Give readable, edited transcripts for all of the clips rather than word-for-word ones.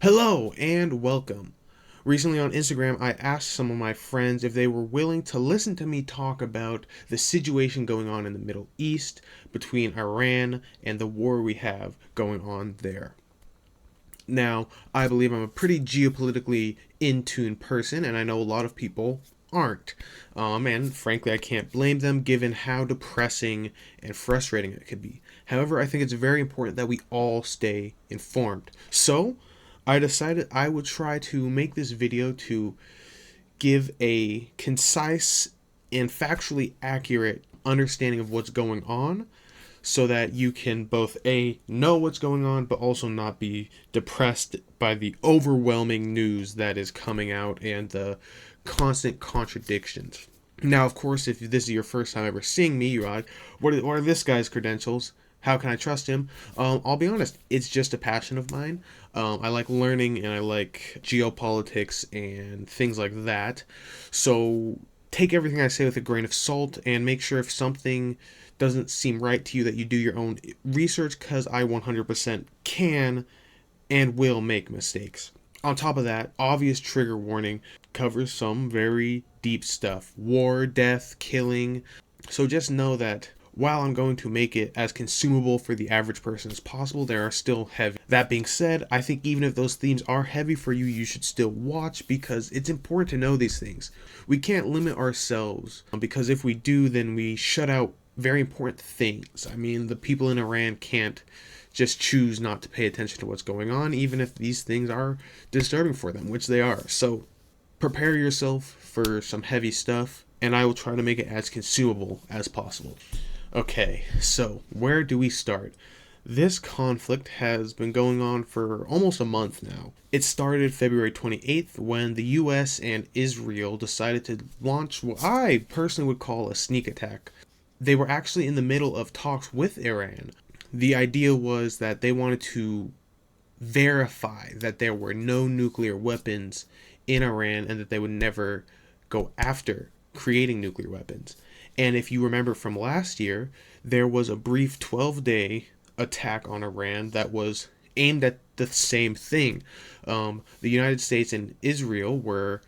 Hello and welcome. Recently on Instagram, I asked some of my friends if they were willing to listen to me talk about the situation going on in the Middle East between Iran and the war we have going on there. Now, I believe I'm a pretty geopolitically in tune person, and I know a lot of people aren't. And frankly, I can't blame them given how depressing and frustrating it could be. However, I think it's very important that we all stay informed. So, I decided I would try to make this video to give a concise and factually accurate understanding of what's going on so that you can both know what's going on but also not be depressed by the overwhelming news that is coming out and the constant contradictions. Now, of course, if this is your first time ever seeing me, you're like, what are this guy's credentials? How can I trust him? I'll be honest, it's just a passion of mine. I like learning and I like geopolitics and things like that. So take everything I say with a grain of salt and make sure if something doesn't seem right to you that you do your own research, because I 100% can and will make mistakes. On top of that, obvious trigger warning covers some very deep stuff: war, death, killing. So just know that while I'm going to make it as consumable for the average person as possible, there are still heavy. That being said, I think even if those themes are heavy for you, you should still watch because it's important to know these things. We can't limit ourselves because if we do, then we shut out very important things. I mean, the people in Iran can't just choose not to pay attention to what's going on, even if these things are disturbing for them, which they are. So prepare yourself for some heavy stuff, and I will try to make it as consumable as possible. Okay, so where do we start? This conflict has been going on for almost a month now. It started February 28th when the US and Israel decided to launch what I personally would call a sneak attack. They were actually in the middle of talks with Iran. The idea was that they wanted to verify that there were no nuclear weapons in Iran and that they would never go after creating nuclear weapons. And if you remember from last year, there was a brief 12-day attack on Iran that was aimed at the same thing. The United States and Israel were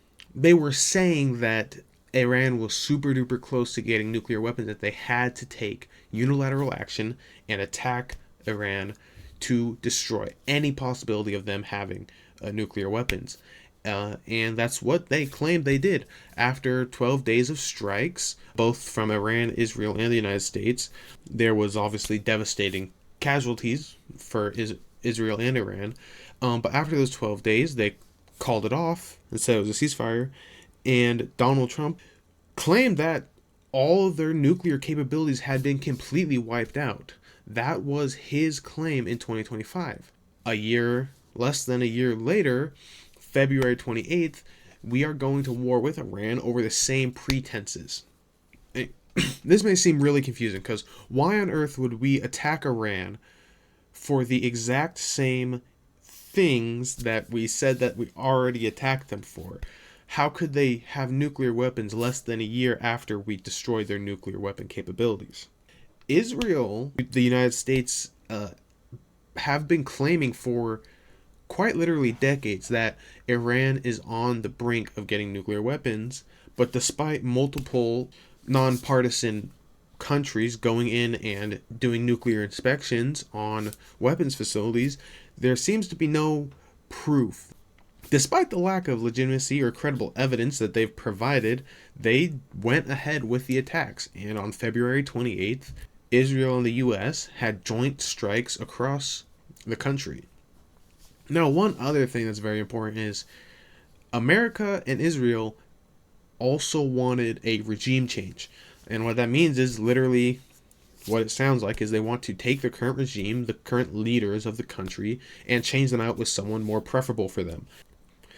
saying that Iran was super duper close to getting nuclear weapons, that they had to take unilateral action and attack Iran to destroy any possibility of them having nuclear weapons. And that's what they claimed they did. After 12 days of strikes, both from Iran, Israel, and the United States, there was obviously devastating casualties for Israel and Iran. But after those 12 days, they called it off and said it was a ceasefire. And Donald Trump claimed that all of their nuclear capabilities had been completely wiped out. That was his claim in 2025. Less than a year later, February 28th, we are going to war with Iran over the same pretenses. This may seem really confusing because why on earth would we attack Iran for the exact same things that we said that we already attacked them for? How could they have nuclear weapons less than a year after we destroyed their nuclear weapon capabilities? Israel, the United States, have been claiming for quite literally decades that Iran is on the brink of getting nuclear weapons, but despite multiple nonpartisan countries going in and doing nuclear inspections on weapons facilities, there seems to be no proof. Despite the lack of legitimacy or credible evidence that they've provided, they went ahead with the attacks, and on February 28th, Israel and the US had joint strikes across the country. Now, one other thing that's very important is America and Israel also wanted a regime change. And what that means is literally what it sounds like is they want to take the current regime, the current leaders of the country, and change them out with someone more preferable for them.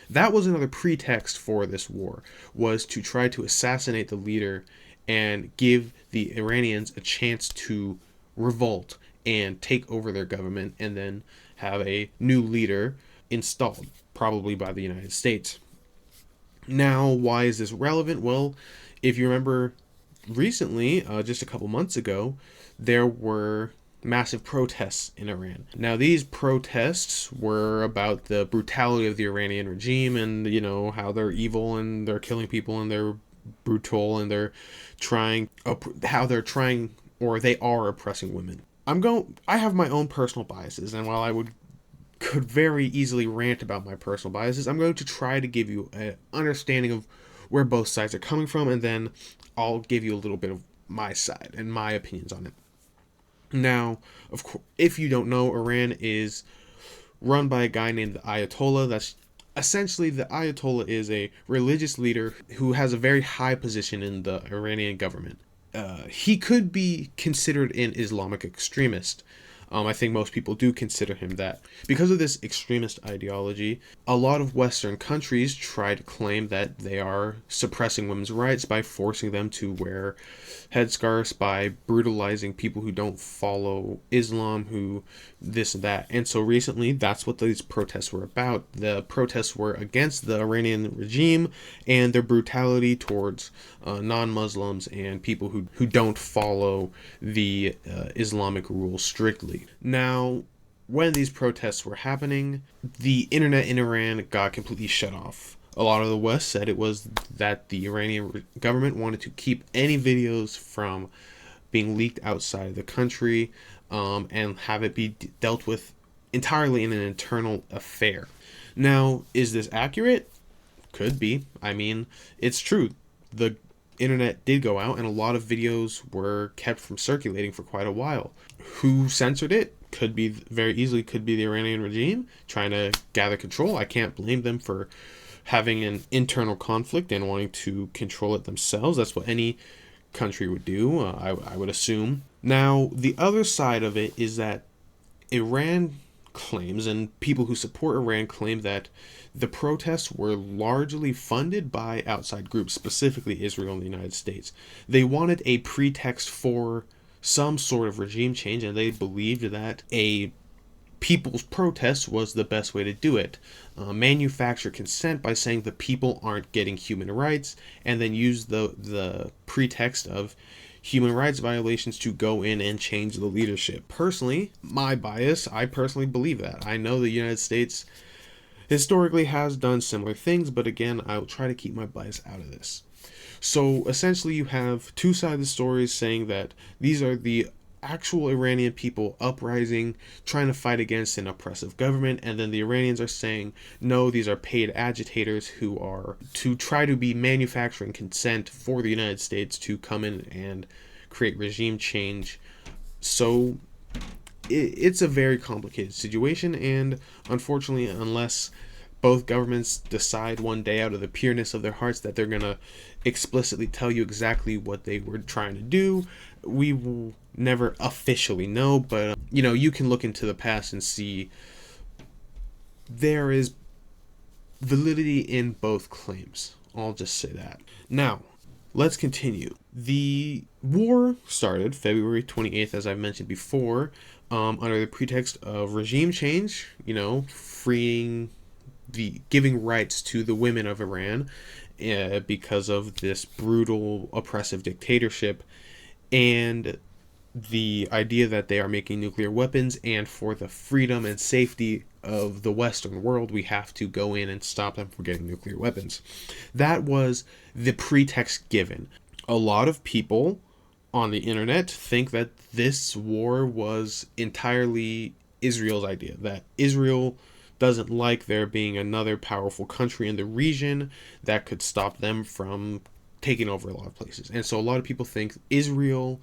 That was another pretext for this war, was to try to assassinate the leader and give the Iranians a chance to revolt and take over their government and then have a new leader installed, probably by the United States. Now, why is this relevant? Well, if you remember recently, just a couple months ago, there were massive protests in Iran. Now, these protests were about the brutality of the Iranian regime and, how they're evil and they're killing people and they're brutal and how they're trying or they are oppressing women. I have my own personal biases, and while I could very easily rant about my personal biases, I'm going to try to give you an understanding of where both sides are coming from, and then I'll give you a little bit of my side and my opinions on it. Now, of course, if you don't know, Iran is run by a guy named the Ayatollah. That's essentially, the Ayatollah is a religious leader who has a very high position in the Iranian government. He could be considered an Islamic extremist. I think most people do consider him that. Because of this extremist ideology, a lot of Western countries try to claim that they are suppressing women's rights by forcing them to wear headscarves, by brutalizing people who don't follow Islam, who this and that. And so recently, that's what these protests were about. The protests were against the Iranian regime and their brutality towards non-Muslims and people who don't follow the Islamic rules strictly. Now, when these protests were happening, the internet in Iran got completely shut off. A lot of the West said it was that the Iranian government wanted to keep any videos from being leaked outside of the country and have it be dealt with entirely in an internal affair. Now, is this accurate? Could be. I mean, it's true. The internet did go out and a lot of videos were kept from circulating for quite a while. Who censored it? Could be the Iranian regime trying to gather control. I can't blame them for having an internal conflict and wanting to control it themselves. That's what any country would do, I would assume. Now, the other side of it is that Iran claims, and people who support Iran claim, that the protests were largely funded by outside groups, specifically Israel and the United States. They wanted a pretext for some sort of regime change, and they believed that a people's protest was the best way to do it. Manufacture consent by saying the people aren't getting human rights, and then use the pretext of human rights violations to go in and change the leadership. Personally, my bias, I personally believe that. I know the United States historically has done similar things, but again, I'll try to keep my bias out of this. So essentially, you have two sides of the stories saying that these are the actual Iranian people uprising, trying to fight against an oppressive government, and then the Iranians are saying, no, these are paid agitators who are to try to be manufacturing consent for the United States to come in and create regime change. So it's a very complicated situation, and unfortunately, unless both governments decide one day out of the pureness of their hearts that they're going to explicitly tell you exactly what they were trying to do, we will never officially know. But you can look into the past and see there is validity in both claims. I'll just say that. Now, let's continue. The war started February 28th, as I've mentioned before, under the pretext of regime change, giving rights to the women of Iran because of this brutal, oppressive dictatorship, and the idea that they are making nuclear weapons, and for the freedom and safety of the Western world, we have to go in and stop them from getting nuclear weapons. That was the pretext given. A lot of people on the internet think that this war was entirely Israel's idea, that Israel doesn't like there being another powerful country in the region that could stop them from taking over a lot of places. And so a lot of people think Israel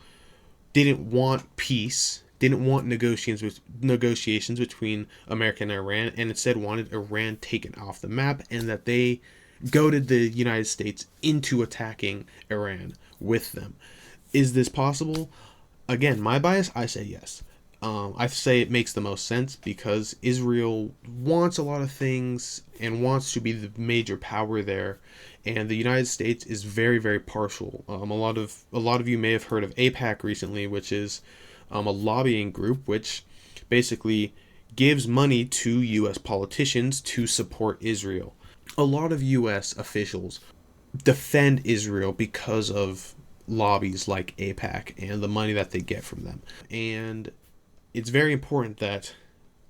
didn't want peace, didn't want negotiations between America and Iran, and instead wanted Iran taken off the map, and that they goaded the United States into attacking Iran with them. Is this possible? Again, my bias, I say yes. I say it makes the most sense because Israel wants a lot of things and wants to be the major power there, and the United States is very, very partial. A lot of you may have heard of AIPAC recently, which is a lobbying group which basically gives money to U.S. politicians to support Israel. A lot of U.S. officials defend Israel because of lobbies like AIPAC and the money that they get from them. And it's very important that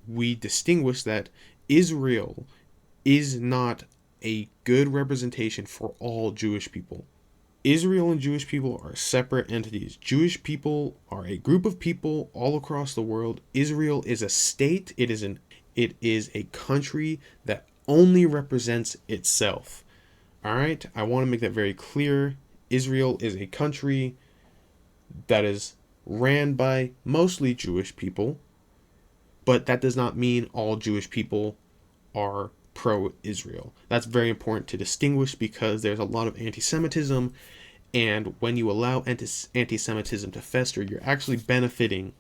we distinguish that Israel is not a good representation for all Jewish people. Israel and Jewish people are separate entities. Jewish people are a group of people all across the world. Israel is a state. It is a country that only represents itself. All right? I want to make that very clear. Israel is a country that is ran by mostly Jewish people, but that does not mean all Jewish people are pro-Israel. That's very important to distinguish because there's a lot of anti-Semitism, and when you allow anti-Semitism to fester, you're actually benefiting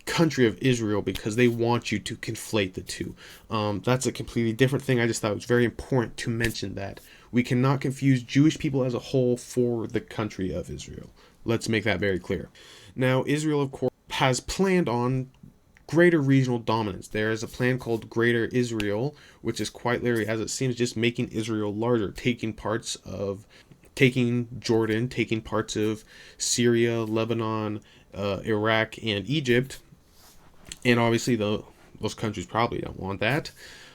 country of Israel because they want you to conflate the two. That's a completely different thing. I just thought it was very important to mention that. We cannot confuse Jewish people as a whole for the country of Israel. Let's make that very clear. Now, Israel, of course, has planned on greater regional dominance. There is a plan called Greater Israel, which is quite literally, as it seems, just making Israel larger, taking Jordan, taking parts of Syria, Lebanon, Iraq, and Egypt. And obviously, those countries probably don't want that.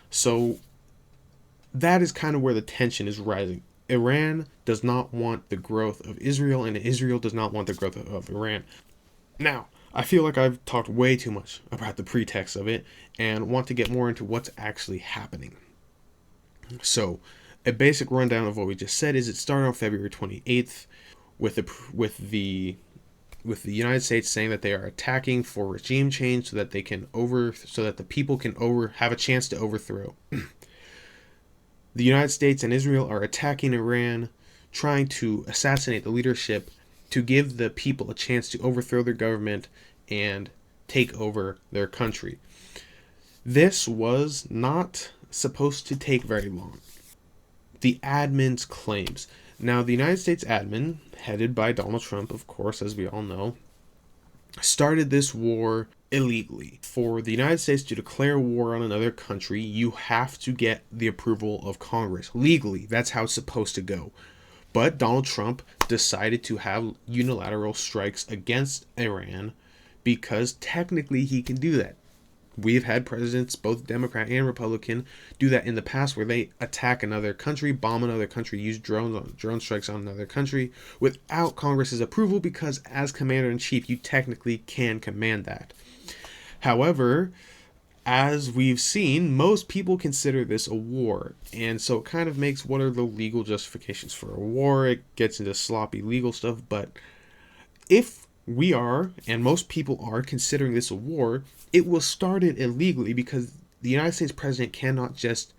So that is kind of where the tension is rising. Iran does not want the growth of Israel, and Israel does not want the growth of Iran. Now, I feel like I've talked way too much about the pretext of it and want to get more into what's actually happening. So, a basic rundown of what we just said is it started on February 28th with the United States saying that they are attacking for regime change so that the people can have a chance to overthrow. The United States and Israel are attacking Iran, trying to assassinate the leadership to give the people a chance to overthrow their government and take over their country. This was not supposed to take very long. The admin's claims. Now, the United States admin, headed by Donald Trump, of course, as we all know, started this war illegally. For the United States to declare war on another country, you have to get the approval of Congress. Legally, that's how it's supposed to go. But Donald Trump decided to have unilateral strikes against Iran because technically he can do that. We've had presidents, both Democrat and Republican, do that in the past where they attack another country, bomb another country, use drone strikes on another country without Congress's approval because as commander-in-chief, you technically can command that. However, as we've seen, most people consider this a war, and so it kind of makes what are the legal justifications for a war. It gets into sloppy legal stuff, but if we are, and most people are, considering this a war, it was started illegally because the United States president cannot just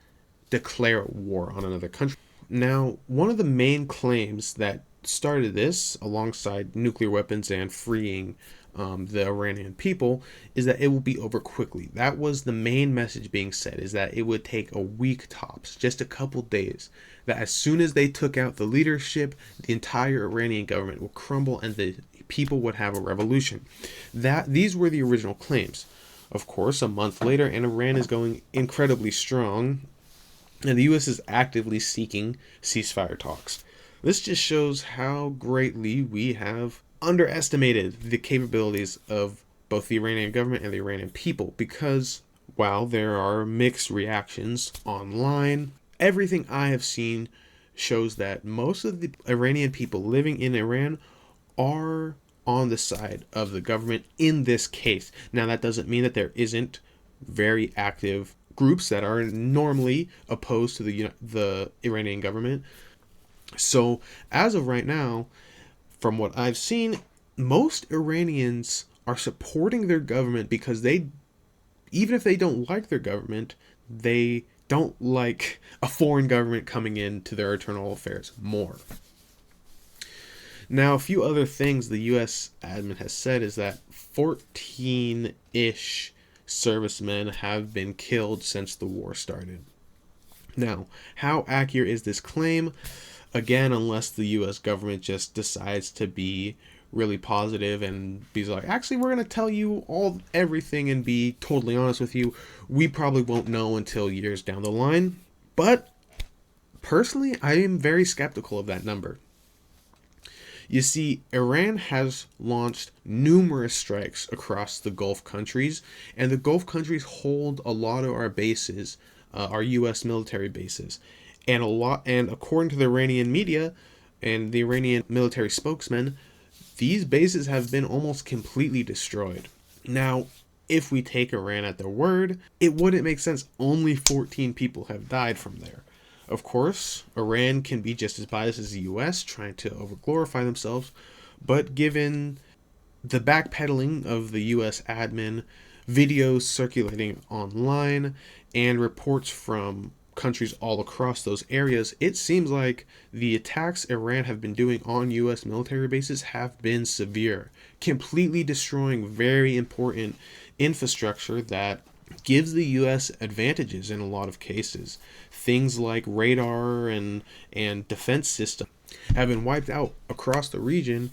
declare war on another country. Now, one of the main claims that started this, alongside nuclear weapons and freeing the Iranian people, is that it will be over quickly. That was the main message being said, is that it would take a week tops, just a couple days. That as soon as they took out the leadership, the entire Iranian government will crumble and the people would have a revolution. These were the original claims. Of course, a month later, and Iran is going incredibly strong, and the U.S. is actively seeking ceasefire talks. This just shows how greatly we have underestimated the capabilities of both the Iranian government and the Iranian people, because while there are mixed reactions online, everything I have seen shows that most of the Iranian people living in Iran are on the side of the government in this case. Now, that doesn't mean that there isn't very active groups that are normally opposed to the Iranian government. So, as of right now, from what I've seen, most Iranians are supporting their government because even if they don't like their government, they don't like a foreign government coming into their internal affairs more. Now, a few other things the U.S. admin has said is that 14-ish servicemen have been killed since the war started. Now, how accurate is this claim? Again, unless the U.S. government just decides to be really positive and be like, actually, we're going to tell you everything and be totally honest with you, we probably won't know until years down the line. But personally, I am very skeptical of that number. You see, Iran has launched numerous strikes across the Gulf countries, and the Gulf countries hold a lot of our bases, our U.S. military bases, and according to the Iranian media and the Iranian military spokesman, these bases have been almost completely destroyed. Now, if we take Iran at their word, it wouldn't make sense. Only 14 people have died from there. Of course, Iran can be just as biased as the US, trying to overglorify themselves, but given the backpedaling of the US admin, videos circulating online, and reports from countries all across those areas, it seems like the attacks Iran have been doing on US military bases have been severe, completely destroying very important infrastructure that gives the US advantages in a lot of cases. Things like radar and defense systems have been wiped out across the region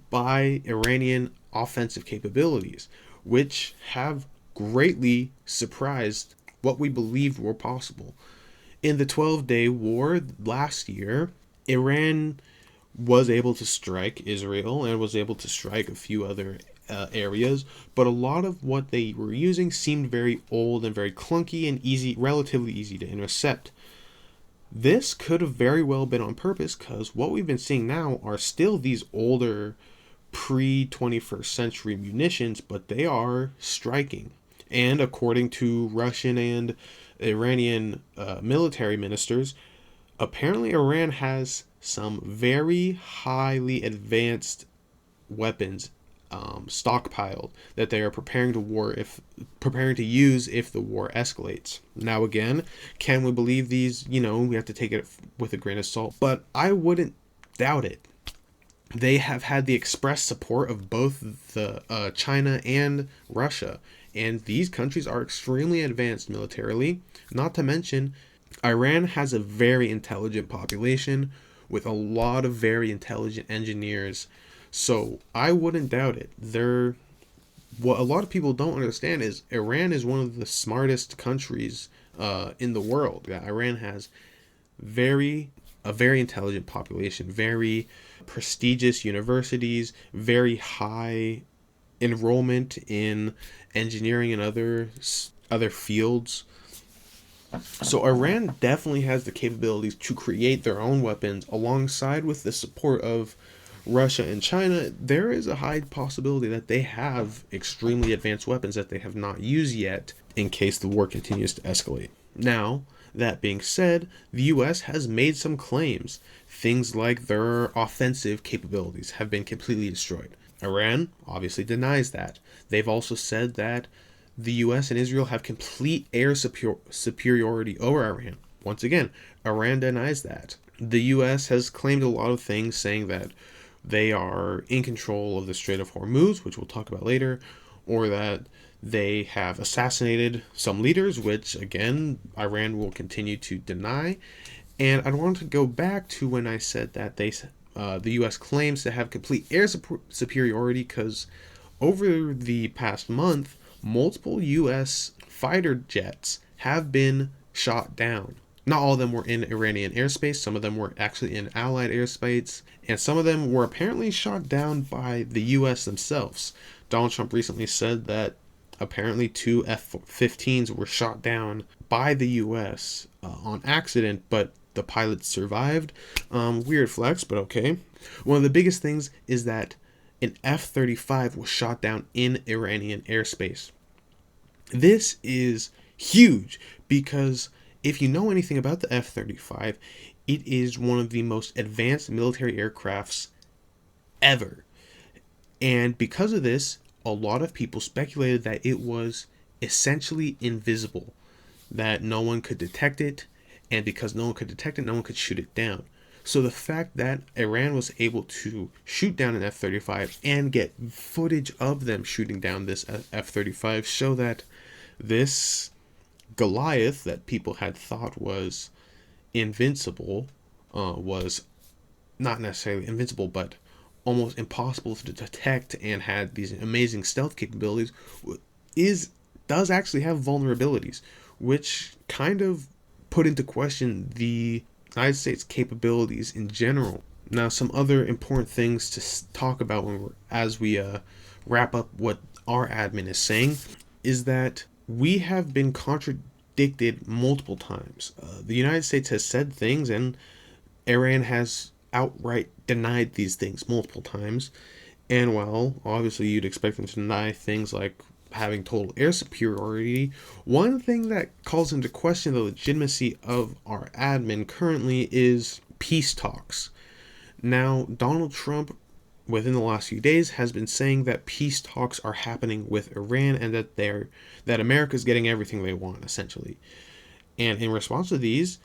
by Iranian offensive capabilities, which have greatly surprised what we believed were possible. In the 12-day war last year, Iran was able to strike Israel and was able to strike a few other areas, but a lot of what they were using seemed very old and very clunky and relatively easy to intercept. This could have very well been on purpose, because what we've been seeing now are still these older pre-21st century munitions, but they are striking. And according to Russian and Iranian military ministers, apparently Iran has some very highly advanced weapons stockpiled that they are preparing to use if the war escalates. Now again, can we believe these? We have to take it with a grain of salt, but I wouldn't doubt it. They have had the express support of both the China and Russia, and these countries are extremely advanced militarily. Not to mention, Iran has a very intelligent population with a lot of very intelligent engineers. So I wouldn't doubt it. What a lot of people don't understand is Iran is one of the smartest countries in the world. Yeah, Iran has a very intelligent population, very prestigious universities, very high enrollment in engineering and other fields. So Iran definitely has the capabilities to create their own weapons alongside with the support of Russia and China. There is a high possibility that they have extremely advanced weapons that they have not used yet in case the war continues to escalate. Now, that being said, the US has made some claims. Things like their offensive capabilities have been completely destroyed. Iran obviously denies that. They've also said that the US and Israel have complete air superiority over Iran. Once again, Iran denies that. The US has claimed a lot of things, saying that they are in control of the Strait of Hormuz, which we'll talk about later, or that they have assassinated some leaders, which again, Iran will continue to deny. And I want to go back to when I said that the U.S. claims to have complete air superiority, because over the past month, multiple U.S. fighter jets have been shot down. Not all of them were in Iranian airspace. Some of them were actually in Allied airspace. And some of them were apparently shot down by the U.S. themselves. Donald Trump recently said that apparently 2 F-15s were shot down by the U.S. On accident, but the pilots survived. Weird flex, but okay. One of the biggest things is that an F-35 was shot down in Iranian airspace. This is huge, because if you know anything about the F-35, it is one of the most advanced military aircrafts ever. And because of this, a lot of people speculated that it was essentially invisible, that no one could detect it, and because no one could detect it, no one could shoot it down. So the fact that Iran was able to shoot down an F-35 and get footage of them shooting down this F-35 show that this Goliath that people had thought was invincible was not necessarily invincible, but almost impossible to detect, and had these amazing stealth capabilities, does actually have vulnerabilities, which kind of put into question the United States capabilities in general. Now, some other important things to talk about as we wrap up what our admin is saying is that we have been contradicted multiple times. The United States has said things, and Iran has outright denied these things multiple times. And while obviously you'd expect them to deny things like having total air superiority, one thing that calls into question the legitimacy of our admin currently is peace talks. Now, Donald Trump, within the last few days, has been saying that peace talks are happening with Iran and that America's getting everything they want, essentially. And in response to these,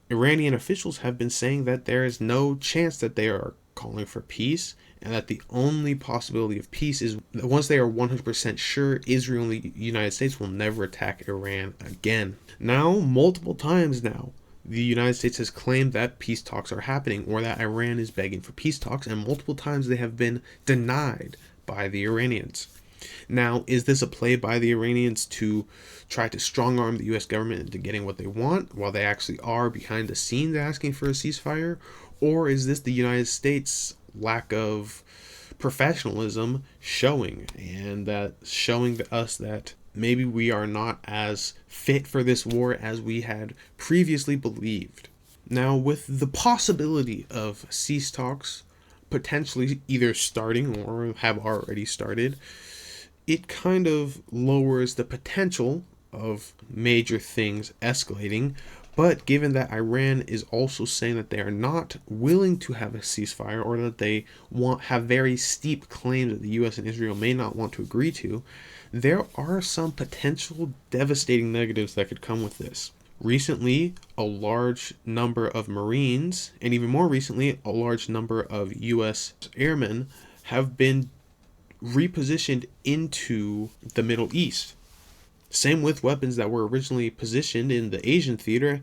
Iranian officials have been saying that there is no chance that they are calling for peace, and that the only possibility of peace is that once they are 100% sure Israel and the United States will never attack Iran again. Now, multiple times now, the United States has claimed that peace talks are happening or that Iran is begging for peace talks, and multiple times they have been denied by the Iranians. Now, is this a play by the Iranians to try to strong arm the U.S. government into getting what they want while they actually are behind the scenes asking for a ceasefire? Or is this the United States' lack of professionalism showing, and that showing to us that maybe we are not as fit for this war as we had previously believed? Now, with the possibility of cease talks potentially either starting or have already started, it kind of lowers the potential of major things escalating. But given that Iran is also saying that they are not willing to have a ceasefire, or that they have very steep claims that the US and Israel may not want to agree to, there are some potential devastating negatives that could come with this. Recently, a large number of Marines, and even more recently, a large number of US airmen have been repositioned into the Middle East. Same with weapons that were originally positioned in the Asian theater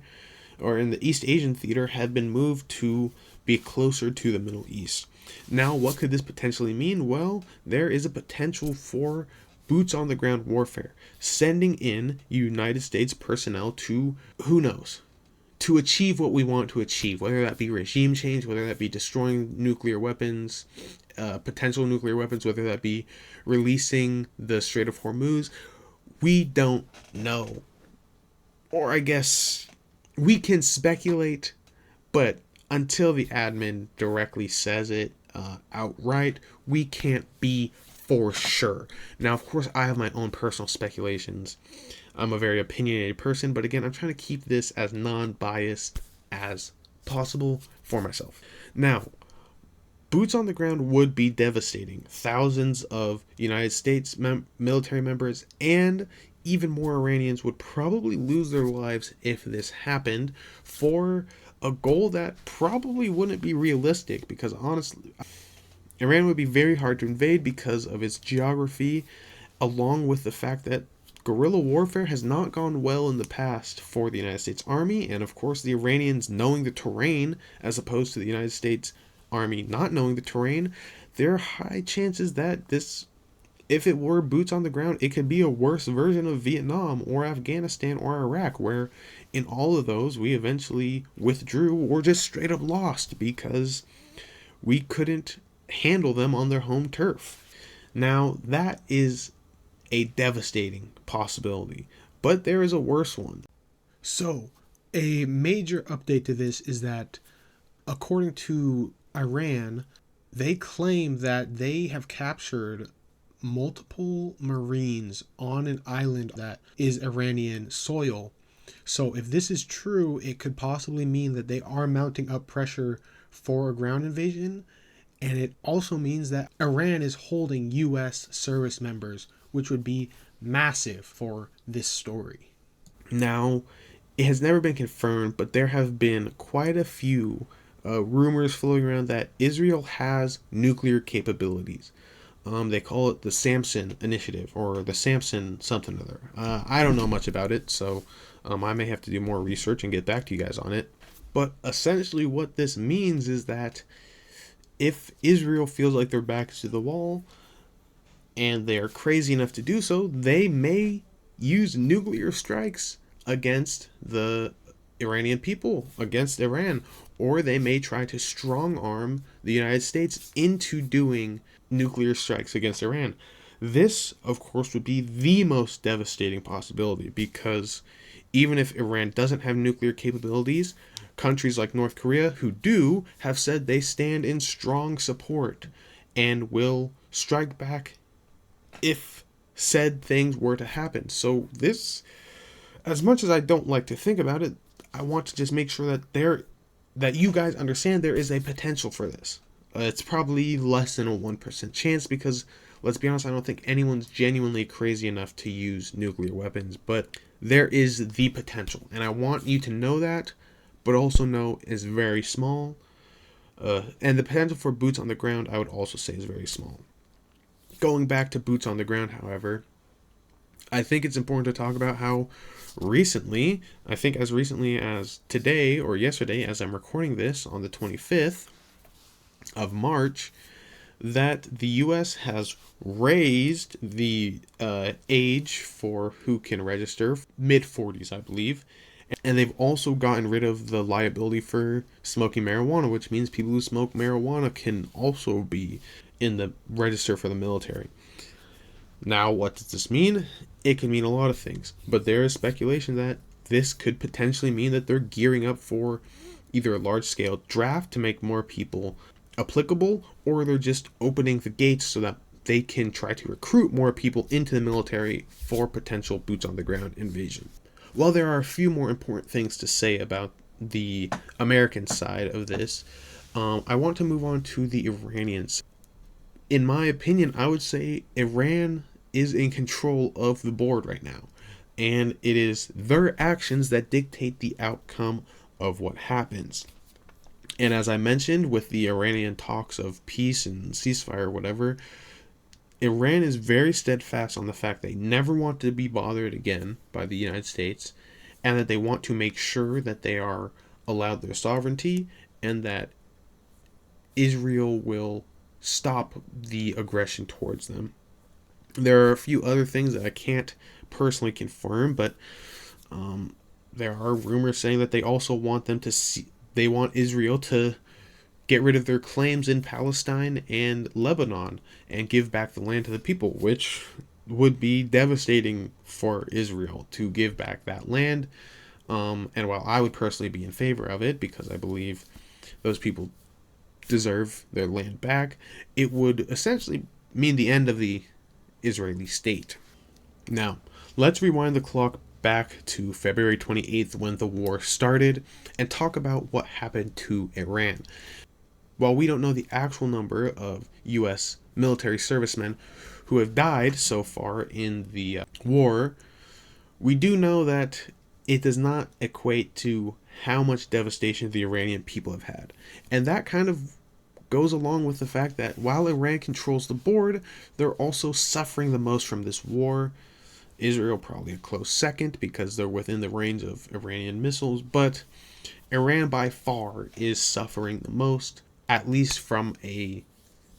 or in the East Asian theater have been moved to be closer to the Middle East. Now, what could this potentially mean? Well, there is a potential for boots on the ground warfare, sending in United States personnel to, who knows, to achieve what we want to achieve, whether that be regime change, whether that be destroying nuclear weapons, potential nuclear weapons, whether that be releasing the Strait of Hormuz. We don't know. Or I guess we can speculate, but until the admin directly says it outright, we can't be for sure. Now, of course, I have my own personal speculations. I'm a very opinionated person, but again, I'm trying to keep this as non-biased as possible for myself. Now, boots on the ground would be devastating. Thousands of United States military members and even more Iranians would probably lose their lives if this happened, for a goal that probably wouldn't be realistic, because honestly, Iran would be very hard to invade because of its geography, along with the fact that guerrilla warfare has not gone well in the past for the United States Army, and of course the Iranians knowing the terrain as opposed to the United States Army not knowing the terrain. There are high chances that this, if it were boots on the ground, it could be a worse version of Vietnam or Afghanistan or Iraq, where in all of those we eventually withdrew or just straight up lost because we couldn't handle them on their home turf. Now, that is a devastating possibility, but there is a worse one. So, a major update to this is that, according to Iran, they claim that they have captured multiple Marines on an island that is Iranian soil. So if this is true, it could possibly mean that they are mounting up pressure for a ground invasion. And it also means that Iran is holding U.S. service members, which would be massive for this story. Now, it has never been confirmed, but there have been quite a few rumors floating around that Israel has nuclear capabilities. They call it the Samson Initiative, or the Samson something or other. I don't know much about it, so I may have to do more research and get back to you guys on it. But essentially what this means is that if Israel feels like their back is to the wall, and they are crazy enough to do so, they may use nuclear strikes against the Iranian people against Iran, or they may try to strong arm the United States into doing nuclear strikes against Iran. This, of course, would be the most devastating possibility because even if Iran doesn't have nuclear capabilities, countries like North Korea, who do, have said they stand in strong support and will strike back if said things were to happen. So this, as much as I don't like to think about it, I want to just make sure that you guys understand there is a potential for this. It's probably less than a 1% chance because, let's be honest, I don't think anyone's genuinely crazy enough to use nuclear weapons, but there is the potential. And I want you to know that, but also know is very small. And the potential for boots on the ground, I would also say, is very small. Going back to boots on the ground, however, I think it's important to talk about how recently, I think as recently as today or yesterday, as I'm recording this on the 25th of March, that the U.S. has raised the age for who can register, mid 40s, I believe. And they've also gotten rid of the liability for smoking marijuana, which means people who smoke marijuana can also be in the register for the military. Now, what does this mean? It can mean a lot of things, but there is speculation that this could potentially mean that they're gearing up for either a large-scale draft to make more people applicable, or they're just opening the gates so that they can try to recruit more people into the military for potential boots-on-the-ground invasion. While there are a few more important things to say about the American side of this, I want to move on to the Iranian side. In my opinion, I would say Iran is in control of the board right now, and it is their actions that dictate the outcome of what happens. And as I mentioned with the Iranian talks of peace and ceasefire or whatever, Iran is very steadfast on the fact they never want to be bothered again by the United States, and that they want to make sure that they are allowed their sovereignty and that Israel will stop the aggression towards them. There are a few other things that I can't personally confirm, but there are rumors saying that they also want they want Israel to get rid of their claims in Palestine and Lebanon and give back the land to the people, which would be devastating for Israel to give back that land. And while I would personally be in favor of it because I believe those people deserve their land back, it would essentially mean the end of the Israeli state. Now, let's rewind the clock back to February 28th when the war started and talk about what happened to Iran. While we don't know the actual number of U.S. military servicemen who have died so far in the war, we do know that it does not equate to how much devastation the Iranian people have had. And that kind of goes along with the fact that while Iran controls the board, they're also suffering the most from this war. Israel probably a close second because they're within the range of Iranian missiles, but Iran by far is suffering the most, at least from a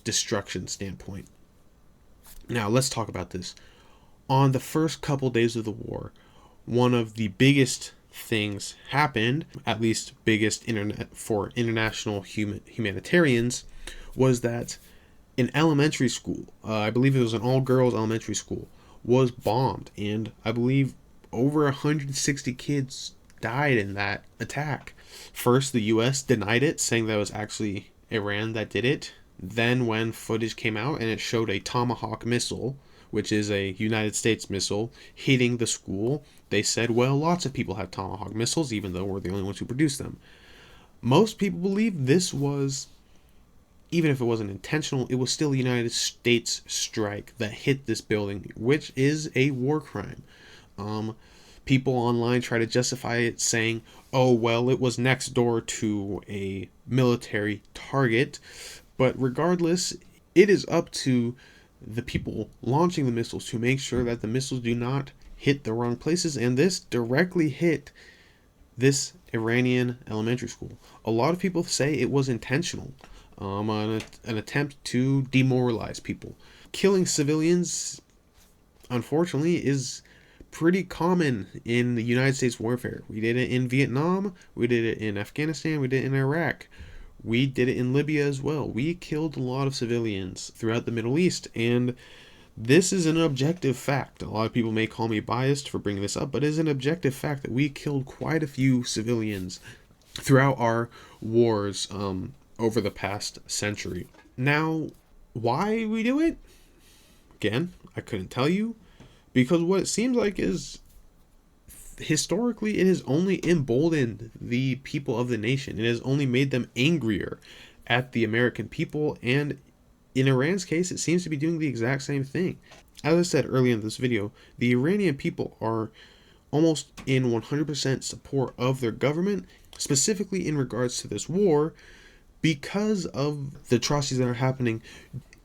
destruction standpoint. Now, let's talk about this. On the first couple days of the war, one of the biggest things happened, at least biggest for international humanitarians, was that an elementary school, I believe it was an all-girls elementary school, was bombed, and I believe over 160 kids died in that attack. First, the U.S. denied it, saying that it was actually Iran that did it. Then when footage came out and it showed a Tomahawk missile, which is a United States missile, hitting the school, they said, well, lots of people have Tomahawk missiles, even though we're the only ones who produce them. Most people believe this was, even if it wasn't intentional, it was still a United States strike that hit this building, which is a war crime. People online try to justify it saying, oh, well, it was next door to a military target. But regardless, it is up to the people launching the missiles to make sure that the missiles do not hit the wrong places. And this directly hit this Iranian elementary school. A lot of people say it was intentional, an attempt to demoralize people. Killing civilians, unfortunately, is pretty common in the United States warfare. We did it in Vietnam, we did it in Afghanistan, we did it in Iraq. We did it in Libya as well. We killed a lot of civilians throughout the Middle East, and this is an objective fact. A lot of people may call me biased for bringing this up, but it is an objective fact that we killed quite a few civilians throughout our wars over the past century. Now, why we do it? Again, I couldn't tell you, because what it seems like is historically it has only emboldened the people of the nation. It has only made them angrier at the American people, and in Iran's case, it seems to be doing the exact same thing. As I said earlier in this video, the Iranian people are almost in 100% support of their government, specifically in regards to this war, because of the atrocities that are happening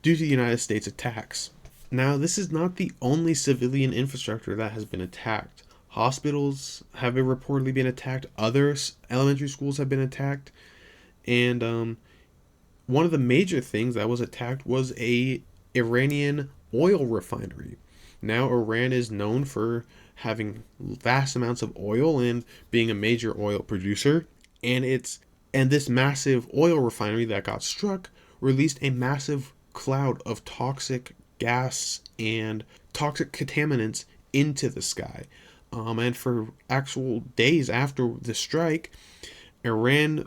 due to the United States attacks. Now, this is not the only civilian infrastructure that has been attacked. Hospitals have reportedly been attacked, other elementary schools have been attacked, and one of the major things that was attacked was a Iranian oil refinery. Now, Iran is known for having vast amounts of oil and being a major oil producer, and this massive oil refinery that got struck released a massive cloud of toxic gas and toxic contaminants into the sky. And for actual days after the strike, Iran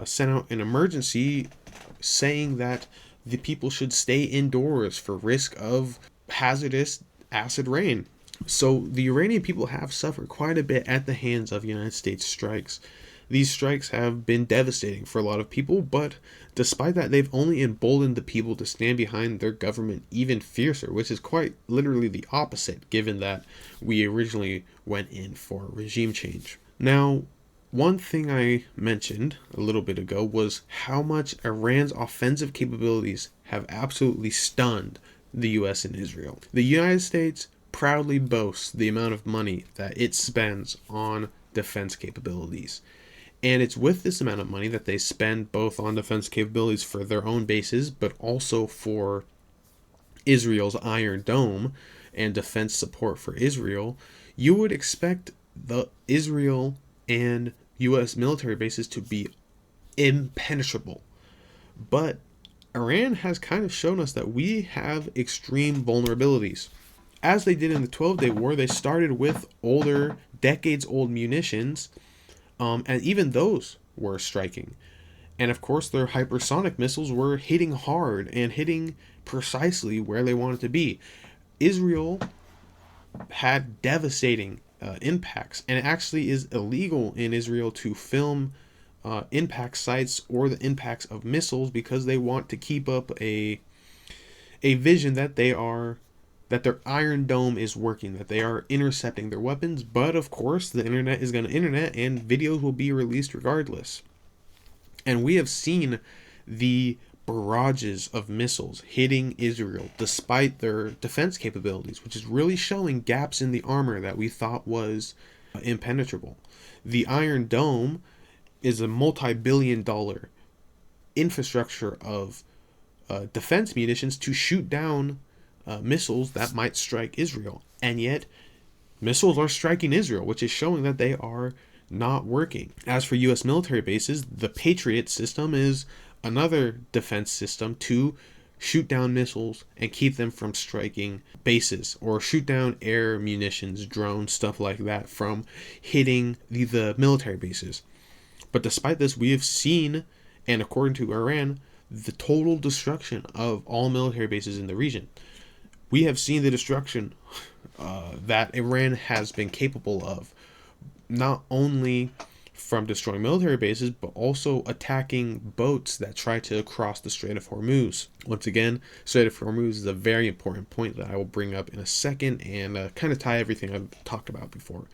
sent out an emergency saying that the people should stay indoors for risk of hazardous acid rain. So the Iranian people have suffered quite a bit at the hands of United States strikes. These strikes have been devastating for a lot of people, but despite that, they've only emboldened the people to stand behind their government even fiercer, which is quite literally the opposite, given that we originally went in for regime change. Now, one thing I mentioned a little bit ago was how much Iran's offensive capabilities have absolutely stunned the US and Israel. The United States proudly boasts the amount of money that it spends on defense capabilities. And it's with this amount of money that they spend both on defense capabilities for their own bases, but also for Israel's Iron Dome and defense support for Israel. You would expect the Israel and U.S. military bases to be impenetrable. But Iran has kind of shown us that we have extreme vulnerabilities. As they did in the 12-Day War, they started with older, decades-old munitions, and even those were striking. And of course, their hypersonic missiles were hitting hard and hitting precisely where they wanted to be. Israel had devastating impacts, and it actually is illegal in Israel to film impact sites or the impacts of missiles, because they want to keep up a vision that their Iron Dome is working, that they are intercepting their weapons. But of course, the internet is going to internet, and videos will be released regardless. And we have seen the barrages of missiles hitting Israel despite their defense capabilities, which is really showing gaps in the armor that we thought was impenetrable. The Iron Dome is a multi-billion-dollar infrastructure of defense munitions to shoot down missiles that might strike Israel. And yet, missiles are striking Israel, which is showing that they are not working. As for U.S. military bases, the Patriot system is another defense system to shoot down missiles and keep them from striking bases, or shoot down air munitions, drones, stuff like that from hitting the military bases. But despite this, we have seen, and according to Iran, the total destruction of all military bases in the region. We have seen the destruction that Iran has been capable of, not only from destroying military bases, but also attacking boats that try to cross the Strait of Hormuz. Once again, Strait of Hormuz is a very important point that I will bring up in a second, and kind of tie everything I've talked about before.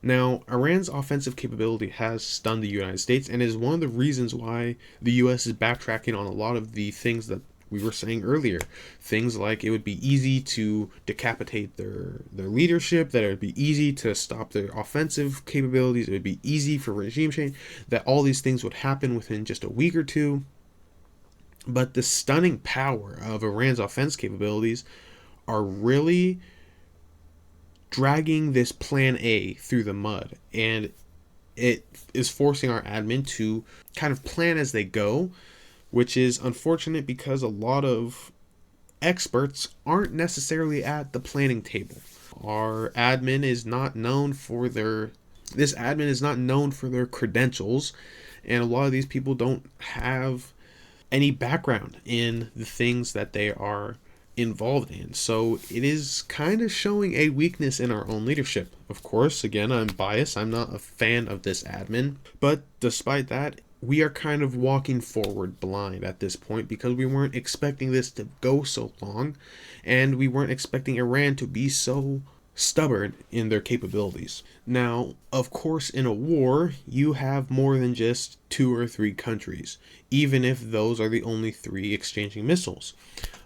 Now, Iran's offensive capability has stunned the United States, and is one of the reasons why the U.S. is backtracking on a lot of the things that we were saying earlier. Things like it would be easy to decapitate their leadership, that it would be easy to stop their offensive capabilities, it would be easy for regime change, that all these things would happen within just a week or two. But the stunning power of Iran's offense capabilities are really dragging this plan A through the mud, and it is forcing our admin to kind of plan as they go, which is unfortunate because a lot of experts aren't necessarily at the planning table. Our admin is not known for their this admin is not known for their credentials, and a lot of these people don't have any background in the things that they are involved in. So it is kind of showing a weakness in our own leadership. Of course, again, I'm biased. I'm not a fan of this admin. But despite that, we are kind of walking forward blind at this point because we weren't expecting this to go so long, and we weren't expecting Iran to be so stubborn in their capabilities. Now, of course, in a war, you have more than just 2 or 3 countries, even if those are the only 3 exchanging missiles.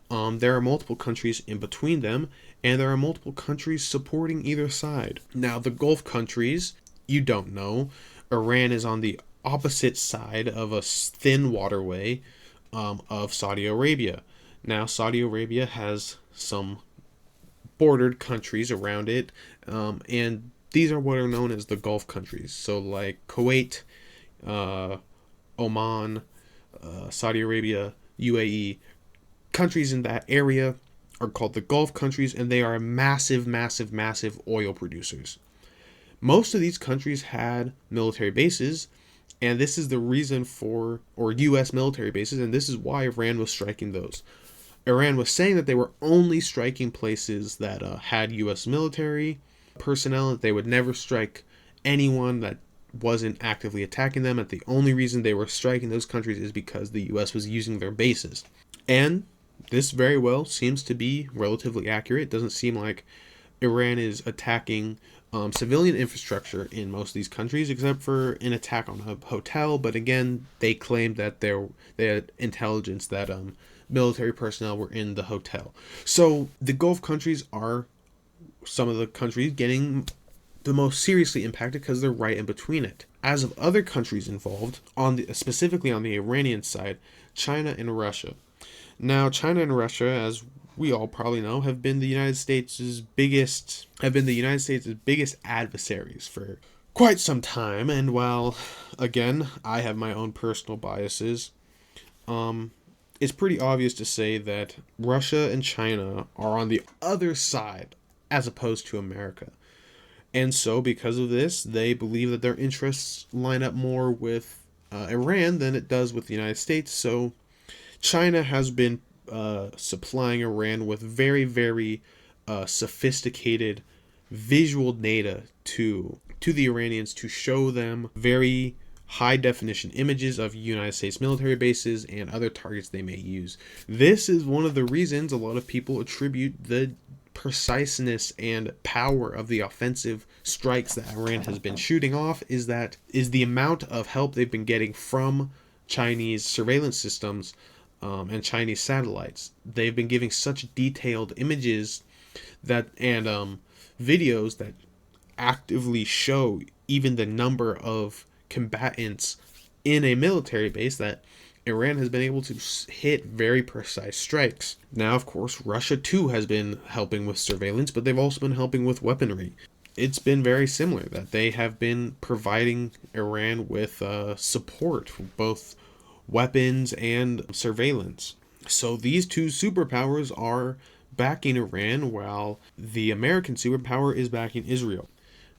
There are multiple countries in between them, and there are multiple countries supporting either side. Now, the Gulf countries, you don't know. Iran is on the opposite side of a thin waterway of Saudi Arabia. Now, Saudi Arabia has some bordered countries around it, and these are what are known as the Gulf countries. So, like Kuwait, Oman, Saudi Arabia, UAE, countries in that area are called the Gulf countries, and they are massive, massive, massive oil producers. Most of these countries had military bases, and this is the reason for, or U.S. military bases, and this is why Iran was striking those. Iran was saying that they were only striking places that had U.S. military personnel, that they would never strike anyone that wasn't actively attacking them, and the only reason they were striking those countries is because the U.S. was using their bases. And this very well seems to be relatively accurate. It doesn't seem like Iran is attacking civilian infrastructure in most of these countries, except for an attack on a hotel. But again, they claimed that they had intelligence that military personnel were in the hotel. So the Gulf countries are some of the countries getting the most seriously impacted because they're right in between it. As of other countries involved, specifically on the Iranian side, China and Russia. Now, China and Russia, as we all probably know, have been the United States' biggest adversaries for quite some time. And while, again, I have my own personal biases, it's pretty obvious to say that Russia and China are on the other side as opposed to America. And so, because of this, they believe that their interests line up more with Iran than it does with the United States. So, China has been supplying Iran with very, very sophisticated visual data to the Iranians to show them very high definition images of United States military bases and other targets they may use. This is one of the reasons a lot of people attribute the preciseness and power of the offensive strikes that Iran has been shooting off is the amount of help they've been getting from Chinese surveillance systems and Chinese satellites. They've been giving such detailed images and videos that actively show even the number of combatants in a military base that Iran has been able to hit very precise strikes. Now, of course, Russia too has been helping with surveillance, but they've also been helping with weaponry. It's been very similar that they have been providing Iran with support for both weapons and surveillance. So these two superpowers are backing Iran while the American superpower is backing Israel.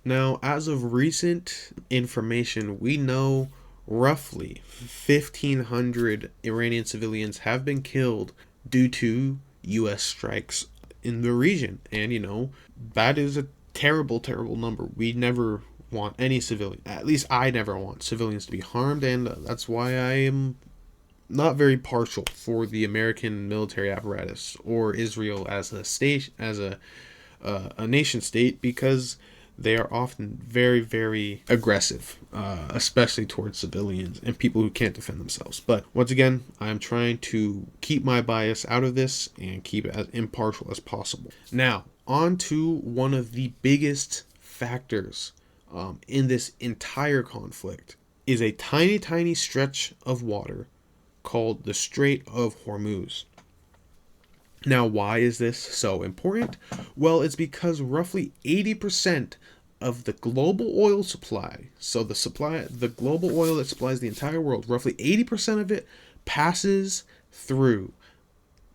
Now, as of recent information, we know roughly 1,500 Iranian civilians have been killed due to U.S. strikes in the region. And, that is a terrible, terrible number. We never want any civilian, at least I never want civilians to be harmed, and that's why I am not very partial for the American military apparatus or Israel as a state, as a nation state, because they are often very, very aggressive, especially towards civilians and people who can't defend themselves. But once again, I'm trying to keep my bias out of this and keep it as impartial as possible. Now, on to one of the biggest factors in this entire conflict is a tiny, tiny stretch of water called the Strait of Hormuz. Now, why is this so important? Well, it's because roughly 80% of the global oil supply, so the global oil that supplies the entire world, roughly 80% of it passes through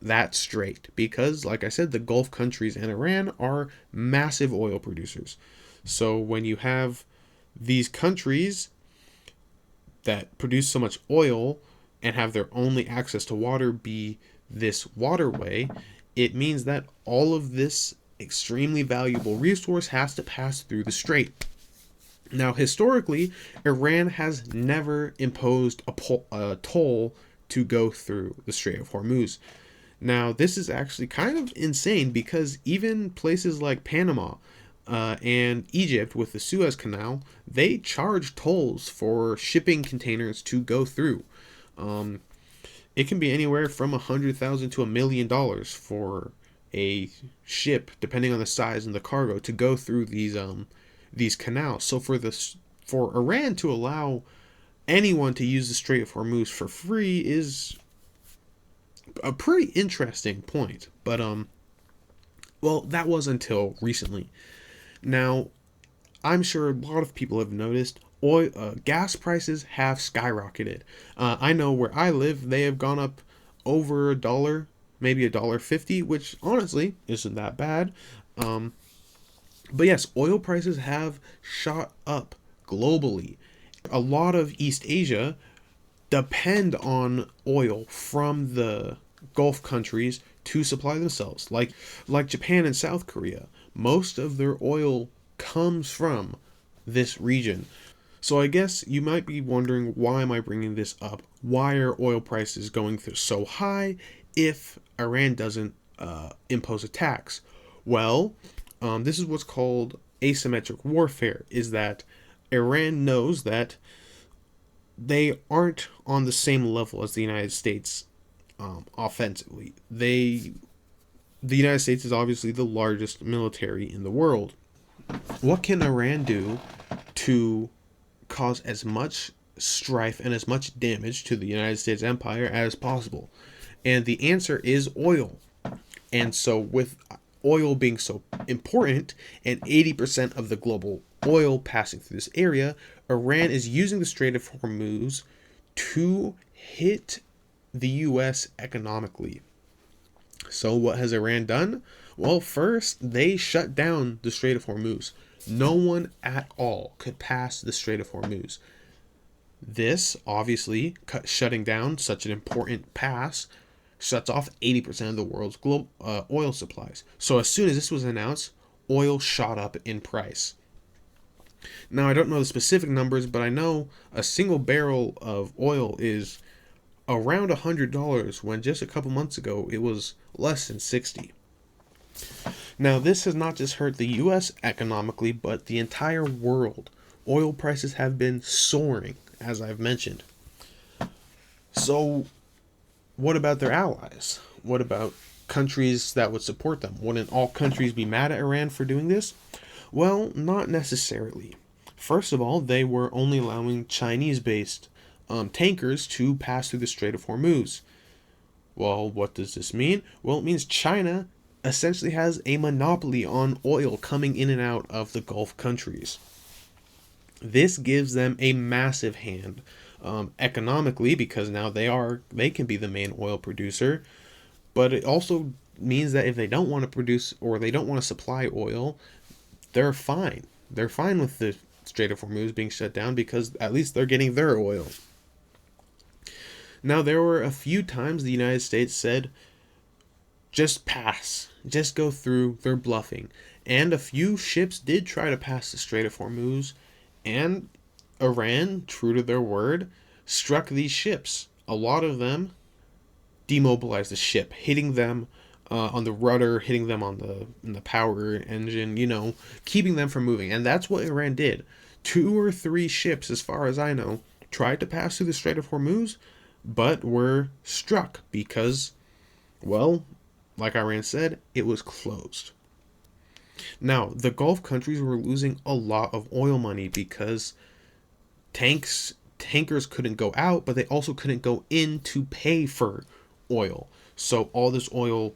that strait because, like I said, the Gulf countries and Iran are massive oil producers. So when you have these countries that produce so much oil and have their only access to water be this waterway, it means that all of this extremely valuable resource has to pass through the strait. Now, historically, Iran has never imposed a toll to go through the Strait of Hormuz. Now, this is actually kind of insane because even places like Panama and Egypt with the Suez Canal, they charge tolls for shipping containers to go through. Um, it can be anywhere from $100,000 to $1 million for a ship, depending on the size and the cargo, to go through these canals. So for Iran to allow anyone to use the Strait of Hormuz for free is a pretty interesting point. But well, that was until recently. Now, I'm sure a lot of people have noticed gas prices have skyrocketed. I know where I live, they have gone up over $1, maybe $1.50, which honestly isn't that bad. Um, but yes, oil prices have shot up globally. A lot of East Asia depend on oil from the Gulf countries to supply themselves, like Japan and South Korea. Most of their oil comes from this region. So I guess you might be wondering, why am I bringing this up? Why are oil prices going so high if Iran doesn't impose a tax? Well, this is what's called asymmetric warfare. Is that Iran knows that they aren't on the same level as the United States offensively. The United States is obviously the largest military in the world. What can Iran do to cause as much strife and as much damage to the United States empire as possible? And the answer is oil. And so, with oil being so important and 80% of the global oil passing through this area, Iran is using the Strait of Hormuz to hit the US economically. So, what has Iran done? Well, first, they shut down the Strait of Hormuz. No one at all could pass the Strait of Hormuz. This, obviously, shutting down such an important pass, shuts off 80% of the world's global oil supplies. So, as soon as this was announced, oil shot up in price. Now, I don't know the specific numbers, but I know a single barrel of oil is around $100 when just a couple months ago it was less than 60. Now, this has not just hurt the US economically, but the entire world. Oil prices have been soaring, as I've mentioned. So, what about their allies? What about countries that would support them? Wouldn't all countries be mad at Iran for doing this? Well, not necessarily. First of all, they were only allowing Chinese based tankers to pass through the Strait of Hormuz. Well, what does this mean? Well, it means China essentially has a monopoly on oil coming in and out of the Gulf countries. This gives them a massive hand economically because now they can be the main oil producer, but it also means that if they don't want to produce or they don't want to supply oil, they're fine. They're fine with the Strait of Hormuz being shut down because at least they're getting their oil. Now, there were a few times the United States said, just pass, just go through, they're bluffing. And a few ships did try to pass the Strait of Hormuz, and Iran, true to their word, struck these ships. A lot of them demobilized the ship, hitting them on the rudder, hitting them on the power engine, keeping them from moving. And that's what Iran did. 2 or 3 ships, as far as I know, tried to pass through the Strait of Hormuz, but were struck because, well, like Iran said, it was closed. Now, the Gulf countries were losing a lot of oil money because tankers couldn't go out, but they also couldn't go in to pay for oil. So all this oil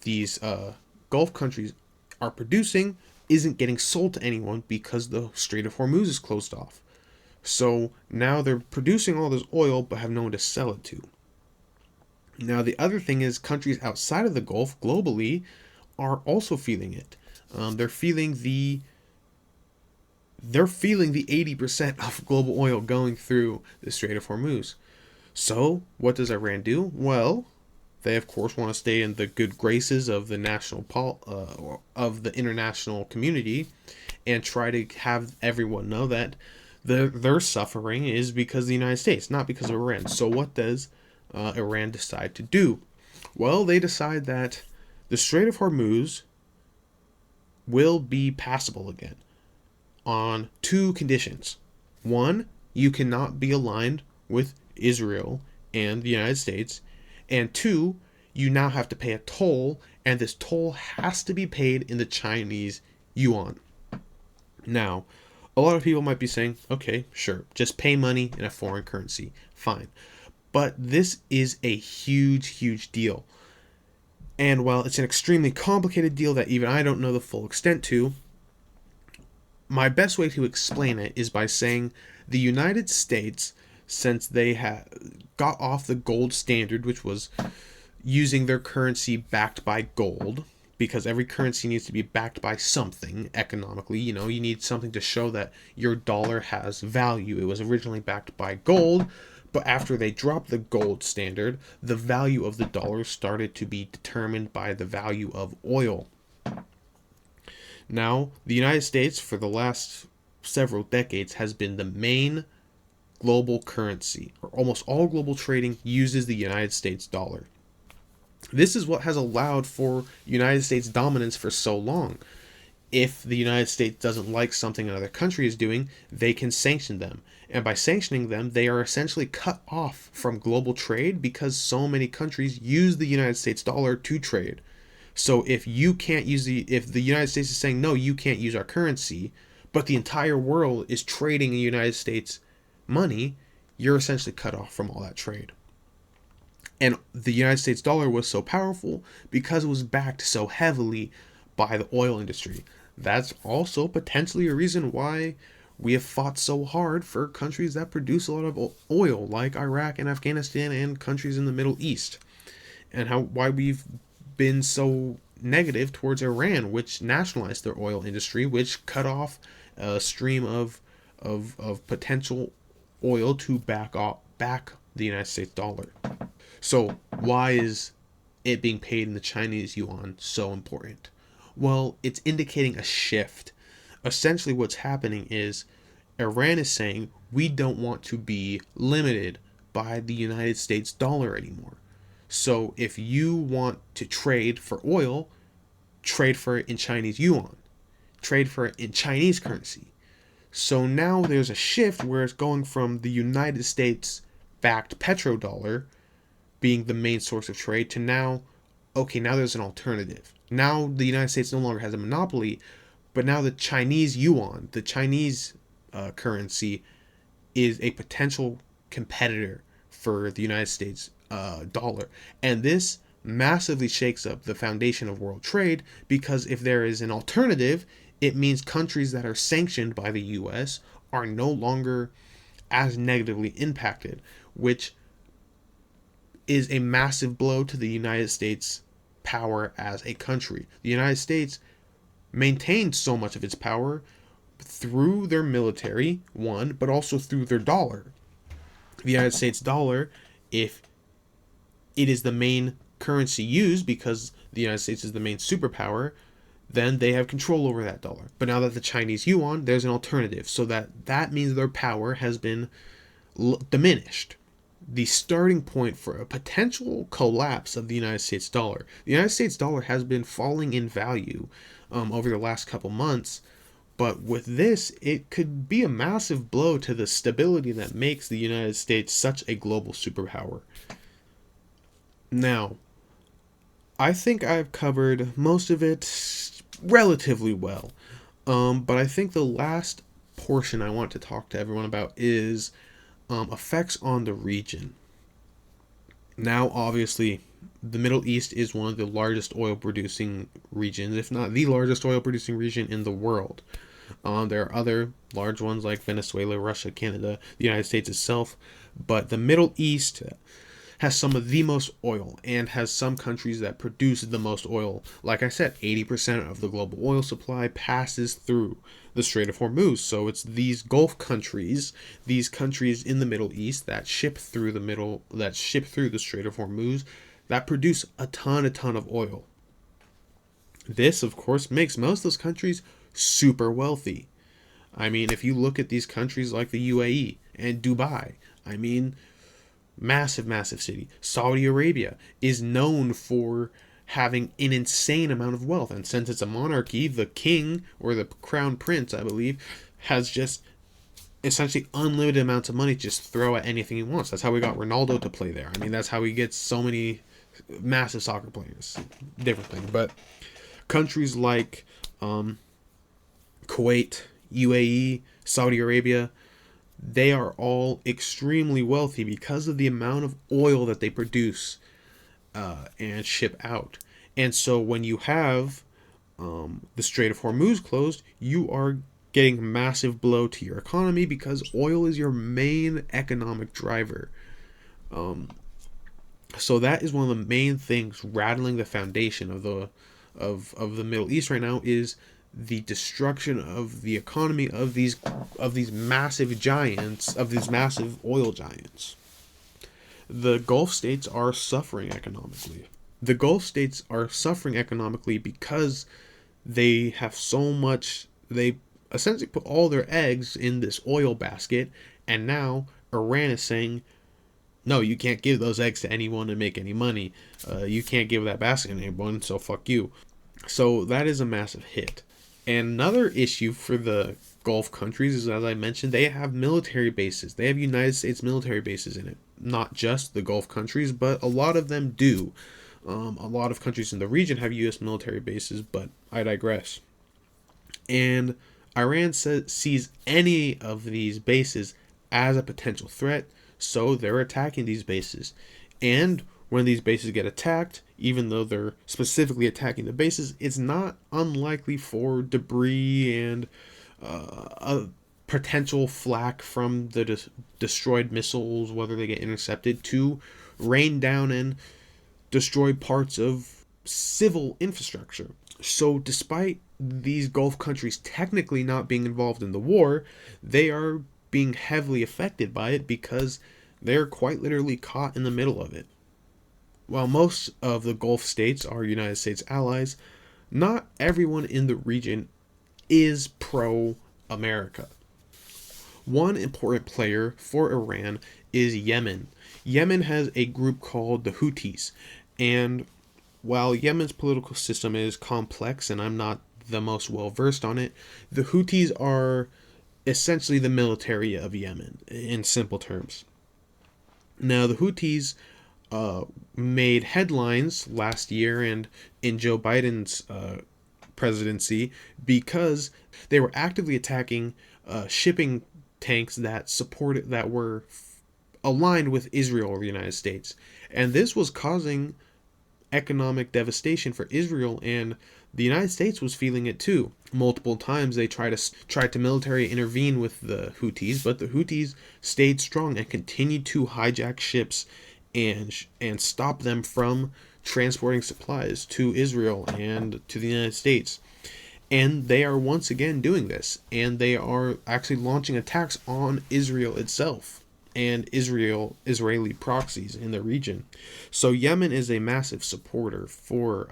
these Gulf countries are producing isn't getting sold to anyone because the Strait of Hormuz is closed off. So now they're producing all this oil but have no one to sell it to. Now, the other thing is countries outside of the Gulf globally are also feeling it. They're feeling the 80% of global oil going through the Strait of Hormuz. So, what does Iran do? Well, they of course want to stay in the good graces of the of the international community, and try to have everyone know that their suffering is because of the United States, not because of Iran. So, what does Iran decide to do? Well, they decide that the Strait of Hormuz will be passable again on two conditions. One, you cannot be aligned with Israel and the United States. And two, you now have to pay a toll, and this toll has to be paid in the Chinese yuan. Now, a lot of people might be saying, okay, sure, just pay money in a foreign currency. Fine. But this is a huge, huge deal. And while it's an extremely complicated deal that even I don't know the full extent to, my best way to explain it is by saying the United States, since they got off the gold standard, which was using their currency backed by gold, because every currency needs to be backed by something economically. You need something to show that your dollar has value. It was originally backed by gold, but after they dropped the gold standard, the value of the dollar started to be determined by the value of oil. Now, the United States, for the last several decades, has been the main global currency, or almost all global trading uses the United States dollar. This is what has allowed for United States dominance for so long. If the United States doesn't like something another country is doing, they can sanction them. And by sanctioning them, they are essentially cut off from global trade because so many countries use the United States dollar to trade. So if the United States is saying, no, you can't use our currency, but the entire world is trading in United States money, you're essentially cut off from all that trade. And the United States dollar was so powerful because it was backed so heavily by the oil industry. That's also potentially a reason why we have fought so hard for countries that produce a lot of oil, like Iraq and Afghanistan and countries in the Middle East. And why we've been so negative towards Iran, which nationalized their oil industry, which cut off a stream of potential oil to back the United States dollar. So why is it being paid in the Chinese yuan so important? Well, it's indicating a shift. Essentially what's happening is Iran is saying we don't want to be limited by the United States dollar anymore. So if you want to trade for oil, trade for it in Chinese yuan. Trade for it in Chinese currency. So now there's a shift where it's going from the United States backed petrodollar being the main source of trade to now there's an alternative. Now the United States no longer has a monopoly, but now the Chinese yuan, the Chinese currency, is a potential competitor for the United States dollar. And this massively shakes up the foundation of world trade, because if there is an alternative, it means countries that are sanctioned by the US are no longer as negatively impacted, which is a massive blow to the United States power as a country. The United States maintained so much of its power through their military, one, but also through their dollar. The United States dollar, if it is the main currency used because the United States is the main superpower, then they have control over that dollar. But now that the Chinese yuan, there's an alternative. So that means their power has been diminished. The starting point for a potential collapse of the United States dollar. The United States dollar has been falling in value over the last couple months, but with this, it could be a massive blow to the stability that makes the United States such a global superpower. Now, I think I've covered most of it relatively well, but I think the last portion I want to talk to everyone about is effects on the region. Now, obviously, the Middle East is one of the largest oil producing regions, if not the largest oil producing region in the world. There are other large ones like Venezuela, Russia, Canada, the United States itself, but the Middle East has some of the most oil and has some countries that produce the most oil. Like I said, 80% of the global oil supply passes through the Strait of Hormuz. So it's these Gulf countries, these countries in the Middle East that ship through the Strait of Hormuz that produce a ton of oil. This, of course, makes most of those countries super wealthy. I mean, if you look at these countries like the UAE and Dubai, I mean, massive city. Saudi Arabia is known for having an insane amount of wealth, and since it's a monarchy, the king or the crown prince, I believe, has just essentially unlimited amounts of money to just throw at anything he wants. That's how we got Ronaldo to play there. I mean, that's how he gets so many massive soccer players. Different thing, but countries like Kuwait, UAE, Saudi Arabia, they are all extremely wealthy because of the amount of oil that they produce and ship out. And so when you have the Strait of Hormuz closed, you are getting a massive blow to your economy because oil is your main economic driver. So that is one of the main things rattling the foundation of the Middle East right now is the destruction of the economy of these massive giants, of these massive oil giants. The Gulf states are suffering economically. The Gulf states are suffering economically because they have so much, they essentially put all their eggs in this oil basket, and now Iran is saying, no, you can't give those eggs to anyone and make any money. You can't give that basket to anyone, so fuck you. So that is a massive hit. And another issue for the Gulf countries is, as I mentioned, they have military bases. They have United States military bases in it. Not just the Gulf countries, but a lot of them do. A lot of countries in the region have U.S. military bases, but I digress. And Iran sees any of these bases as a potential threat, so they're attacking these bases. And when these bases get attacked, even though they're specifically attacking the bases, it's not unlikely for debris and a potential flak from the destroyed missiles, whether they get intercepted, to rain down and destroy parts of civil infrastructure. So, despite these Gulf countries technically not being involved in the war, they are being heavily affected by it because they're quite literally caught in the middle of it. While most of the Gulf states are United States allies, not everyone in the region is pro-America. One important player for Iran is Yemen. Yemen has a group called the Houthis, and while Yemen's political system is complex and I'm not the most well versed on it, the Houthis are essentially the military of Yemen in simple terms. Now, the Houthis made headlines last year and in Joe Biden's presidency because they were actively attacking shipping tanks that were aligned with Israel or the United States, and this was causing economic devastation for Israel, and the United States was feeling it too. Multiple times they tried to military intervene with the Houthis, but the Houthis stayed strong and continued to hijack ships and stop them from transporting supplies to Israel and to the United States. And they are once again doing this, and they are actually launching attacks on Israel itself and Israeli proxies in the region. So Yemen is a massive supporter for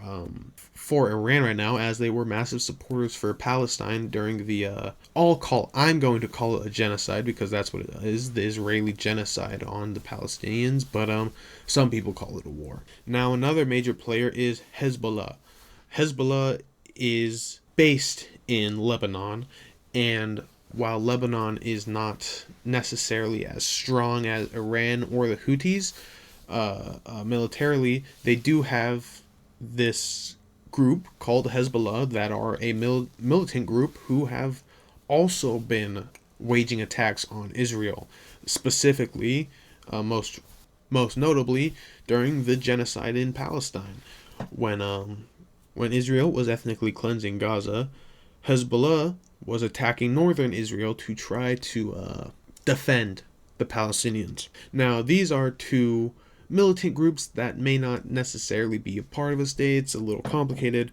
Iran right now, as they were massive supporters for Palestine during the I'm going to call it a genocide because that's what it is, the Israeli genocide on the Palestinians, but some people call it a war. Now another major player is Hezbollah. Hezbollah is based in Lebanon, and while Lebanon is not necessarily as strong as Iran or the Houthis militarily, they do have this group called Hezbollah that are a militant group who have also been waging attacks on Israel. Specifically, most most notably during the genocide in Palestine. When Israel was ethnically cleansing Gaza, Hezbollah was attacking northern Israel to try to defend the Palestinians. Now, these are two militant groups that may not necessarily be a part of a state. It's a little complicated.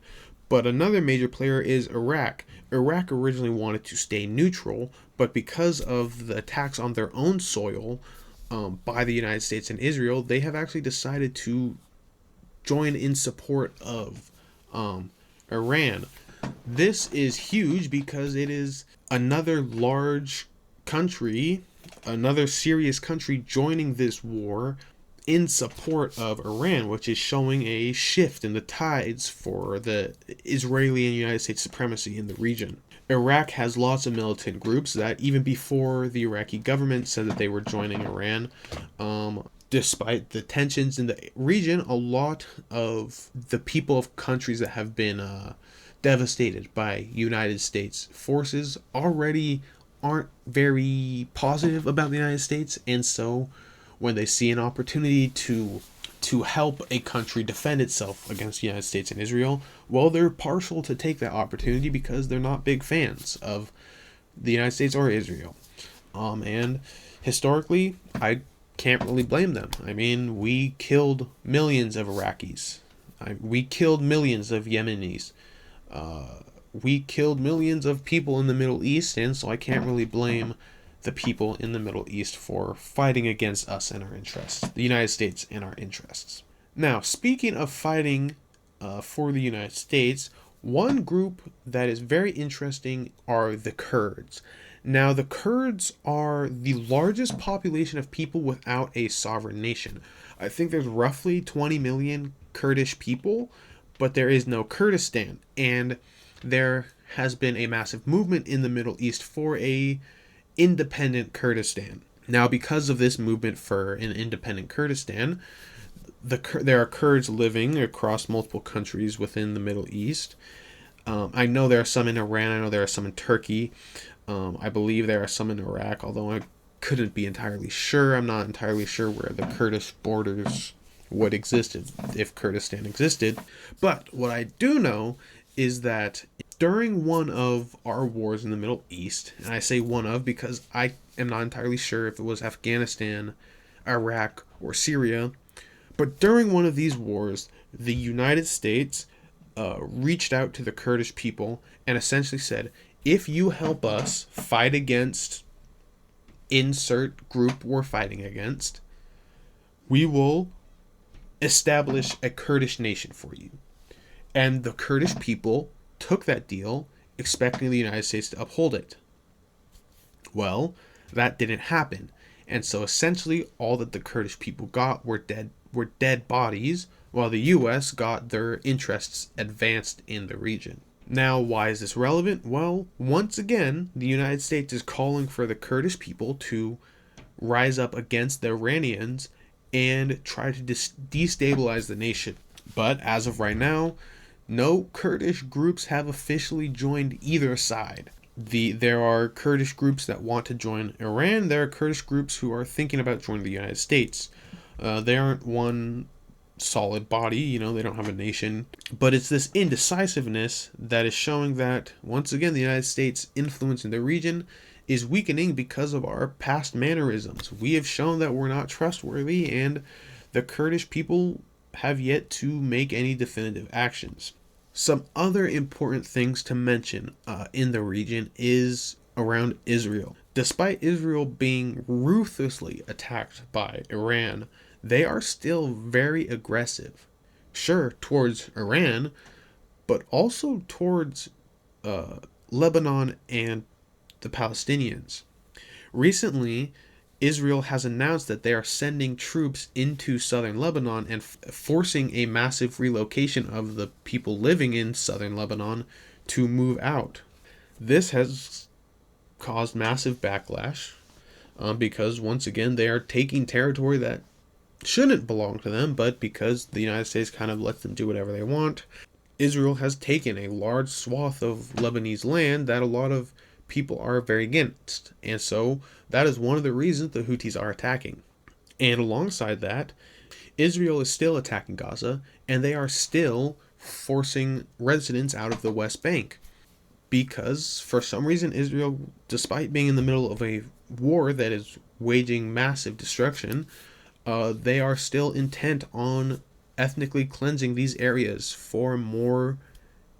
But another major player is Iraq. Iraq originally wanted to stay neutral, but because of the attacks on their own soil by the United States and Israel, they have actually decided to join in support of Iran. This is huge because it is another large country, another serious country joining this war in support of Iran, which is showing a shift in the tides for the Israeli and United States supremacy in the region. Iraq has lots of militant groups that, even before the Iraqi government said that they were joining Iran, despite the tensions in the region, a lot of the people of countries that have been devastated by United States forces already aren't very positive about the United States, and so when they see an opportunity to help a country defend itself against the United States and Israel, well, they're partial to take that opportunity because they're not big fans of the United States or Israel. And historically, I can't really blame them. I mean, we killed millions of Iraqis. We killed millions of Yemenis. We killed millions of people in the Middle East, and so I can't really blame the people in the Middle East for fighting against us and our interests, the United States and our interests. Now, speaking of fighting for the United States, one group that is very interesting are the Kurds. Now, the Kurds are the largest population of people without a sovereign nation. I think there's roughly 20 million Kurdish people, but there is no Kurdistan, and there has been a massive movement in the Middle East for a independent Kurdistan. Now, because of this movement for an independent Kurdistan, there are Kurds living across multiple countries within the Middle East. I know there are some in Iran. I know there are some in Turkey. I believe there are some in Iraq, although I couldn't be entirely sure. I'm not entirely sure where the Kurdish borders would exist if Kurdistan existed. But what I do know is that during one of our wars in the Middle East, and I say one of because I am not entirely sure if it was Afghanistan, Iraq, or Syria, but during one of these wars, the United States reached out to the Kurdish people and essentially said, if you help us fight against insert group we're fighting against, we will establish a Kurdish nation for you. And the Kurdish people took that deal, expecting the United States to uphold it. Well, that didn't happen. And so essentially all that the Kurdish people got were dead bodies, while the US got their interests advanced in the region. Now, why is this relevant? Well, once again, the United States is calling for the Kurdish people to rise up against the Iranians and try to destabilize the nation. But as of right now, no Kurdish groups have officially joined either side. There are Kurdish groups that want to join Iran. There are Kurdish groups who are thinking about joining the United States. They aren't one solid body, they don't have a nation. But it's this indecisiveness that is showing that, once again, the United States' influence in the region is weakening because of our past mannerisms. We have shown that we're not trustworthy, and the Kurdish people have yet to make any definitive actions. Some other important things to mention in the region is around Israel. Despite Israel being ruthlessly attacked by Iran, they are still very aggressive. Sure, towards Iran, but also towards Lebanon and the Palestinians. Recently, Israel has announced that they are sending troops into southern Lebanon and forcing a massive relocation of the people living in southern Lebanon to move out. This has caused massive backlash because, once again, they are taking territory that shouldn't belong to them, but because the United States kind of lets them do whatever they want, Israel has taken a large swath of Lebanese land that a lot of people are very against. And so that is one of the reasons the Houthis are attacking. And alongside that, Israel is still attacking Gaza, and they are still forcing residents out of the West Bank. Because for some reason, Israel, despite being in the middle of a war that is waging massive destruction, they are still intent on ethnically cleansing these areas for more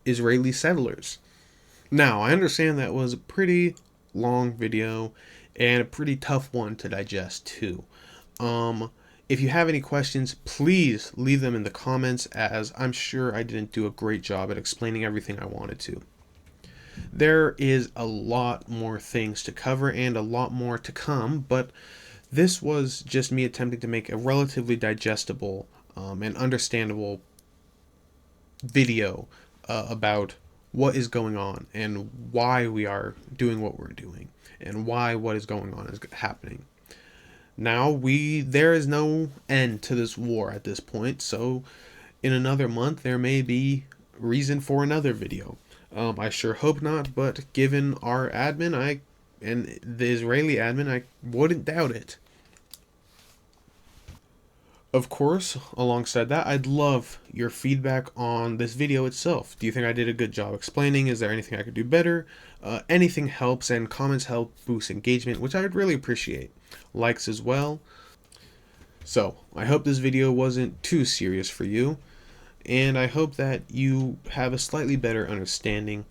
Israeli settlers. Now, I understand that was a pretty long video and a pretty tough one to digest too. Um, if you have any questions, please leave them in the comments, as I'm sure I didn't do a great job at explaining everything I wanted to. There is a lot more things to cover and a lot more to come, but this was just me attempting to make a relatively digestible and understandable video about what is going on and why we are doing what we're doing and why what is going on is happening. Now there is no end to this war at this point, so in another month there may be reason for another video. I sure hope not, but given our admin and the Israeli admin, I wouldn't doubt it. Of course, alongside that, I'd love your feedback on this video itself. Do you think I did a good job explaining? Is there anything I could do better? Anything helps, and comments help boost engagement, which I would really appreciate. Likes as well. So, I hope this video wasn't too serious for you, and I hope that you have a slightly better understanding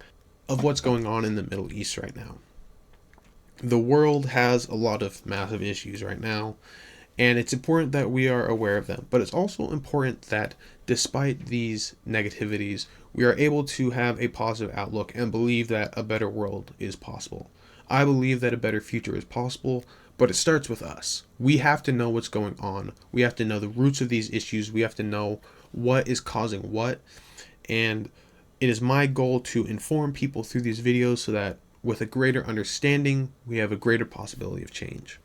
of what's going on in the Middle East right now. The world has a lot of massive issues right now, and it's important that we are aware of them. But it's also important that despite these negativities, we are able to have a positive outlook and believe that a better world is possible. I believe that a better future is possible, but it starts with us. We have to know what's going on. We have to know the roots of these issues. We have to know what is causing what. And it is my goal to inform people through these videos so that with a greater understanding, we have a greater possibility of change.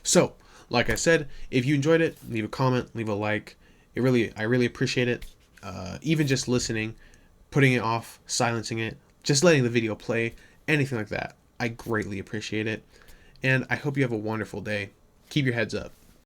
So, like I said, if you enjoyed it, leave a comment, leave a like. I really appreciate it. Even just listening, putting it off, silencing it, just letting the video play, anything like that. I greatly appreciate it. And I hope you have a wonderful day. Keep your heads up.